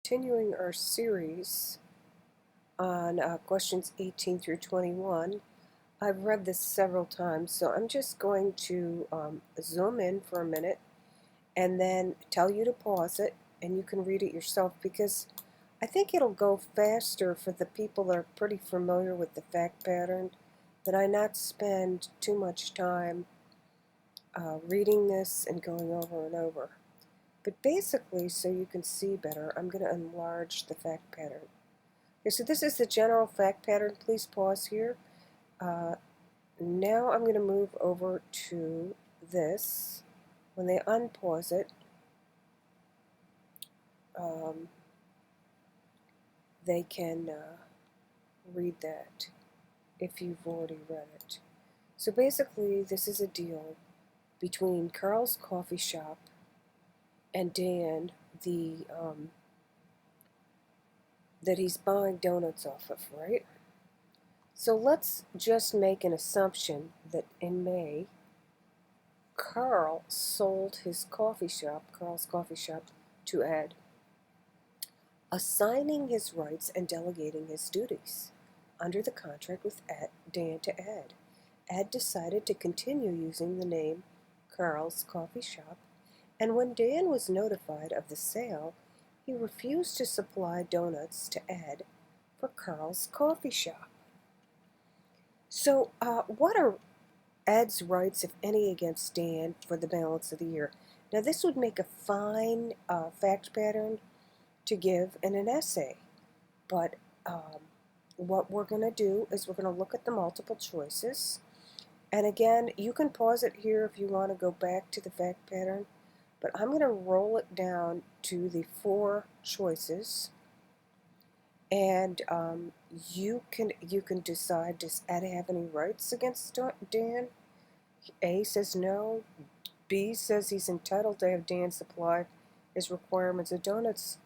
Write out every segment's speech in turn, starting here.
Continuing our series on questions 18 through 21. I've read this several times, so I'm just going to zoom in for a minute and then tell you to pause it, and you can read it yourself because I think it'll go faster for the people that are pretty familiar with the fact pattern, that I not spend too much time reading this and going over and over. But basically, so you can see better, I'm going to enlarge the fact pattern. Okay, so this is the general fact pattern. Please pause here. Now I'm going to move over to this. When they unpause it, they can read that if you've already read it. So basically, this is a deal between Carl's coffee shop and Dan, that he's buying donuts off of, right? So let's just make an assumption that in May, Carl sold his Carl's coffee shop, to Ed, assigning his rights and delegating his duties. Under the contract with Dan to Ed, Ed decided to continue using the name Carl's Coffee Shop, and when Dan was notified of the sale, he refused to supply donuts to Ed for Carl's Coffee Shop. So, what are Ed's rights, if any, against Dan for the balance of the year? Now, this would make a fine fact pattern to give in an essay, but what we're going to do is we're going to look at the multiple choices. And again, you can pause it here if you want to go back to the fact pattern, but I'm going to roll it down to the 4 choices, and you can decide, does Ed have any rights against Dan? A says no. B says he's entitled to have Dan supply his requirements of donuts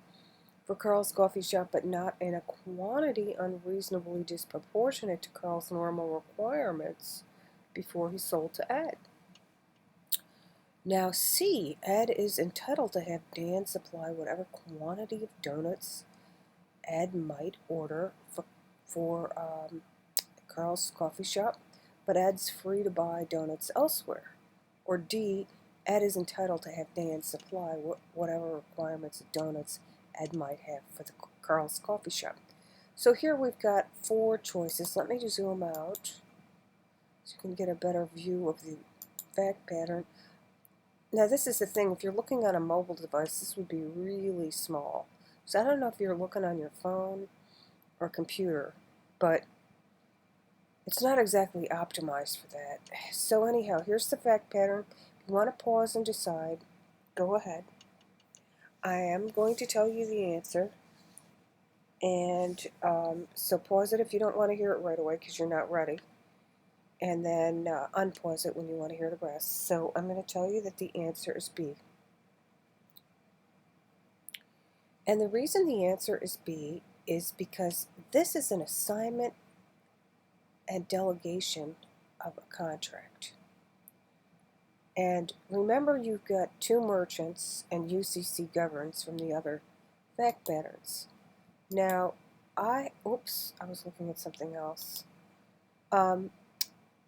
for Carl's coffee shop, but not in a quantity unreasonably disproportionate to Carl's normal requirements before he sold to Ed. Now C, Ed is entitled to have Dan supply whatever quantity of donuts Ed might order for Carl's coffee shop, but Ed's free to buy donuts elsewhere. Or D, Ed is entitled to have Dan supply whatever requirements of donuts Ed might have for the Carl's coffee shop. So here we've got 4 choices. Let me just zoom out so you can get a better view of the fact pattern. Now this is the thing, if you're looking on a mobile device, this would be really small. So I don't know if you're looking on your phone or computer, but it's not exactly optimized for that. So anyhow, here's the fact pattern. If you want to pause and decide, go ahead. I am going to tell you the answer, and so pause it if you don't want to hear it right away because you're not ready, and then unpause it when you want to hear the rest. So I'm going to tell you that the answer is B. And the reason the answer is B is because this is an assignment and delegation of a contract. And remember, you've got 2 merchants, and UCC governs from the other fact patterns. Now, I was looking at something else.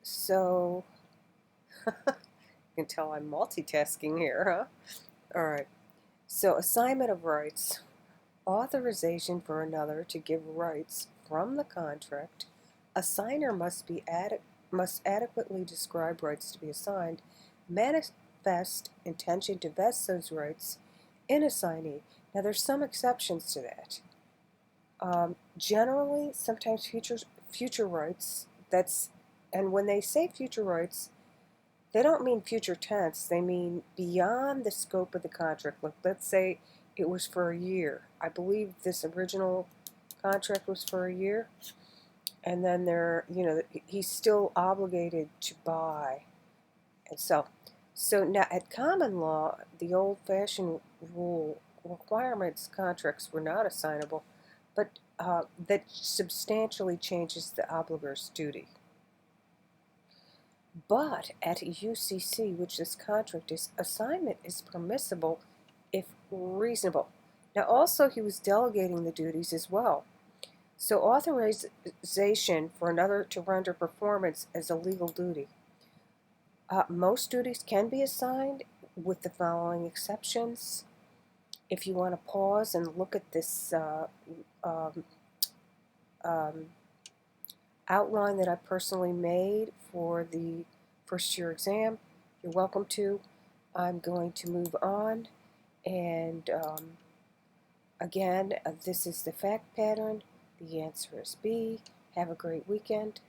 So, you can tell I'm multitasking here, huh? All right. So, assignment of rights. Authorization for another to give rights from the contract. A signer must adequately describe rights to be assigned, manifest intention to vest those rights in assignee. Now, there's some exceptions to that. Generally, sometimes future rights. And when they say future rights, they don't mean future tense. They mean beyond the scope of the contract. Like, let's say it was for a year. I believe this original contract was for a year, and then he's still obligated to buy and sell. So now at common law, the old-fashioned rule requirements contracts were not assignable, but that substantially changes the obligor's duty. But at UCC, which this contract is, assignment is permissible if reasonable. Now also he was delegating the duties as well. So authorization for another to render performance is a legal duty. Most duties can be assigned with the following exceptions. If you want to pause and look at this um, um, outline that I personally made for the first year exam, you're welcome to. I'm going to move on, and again, this is the fact pattern. The answer is B. Have a great weekend.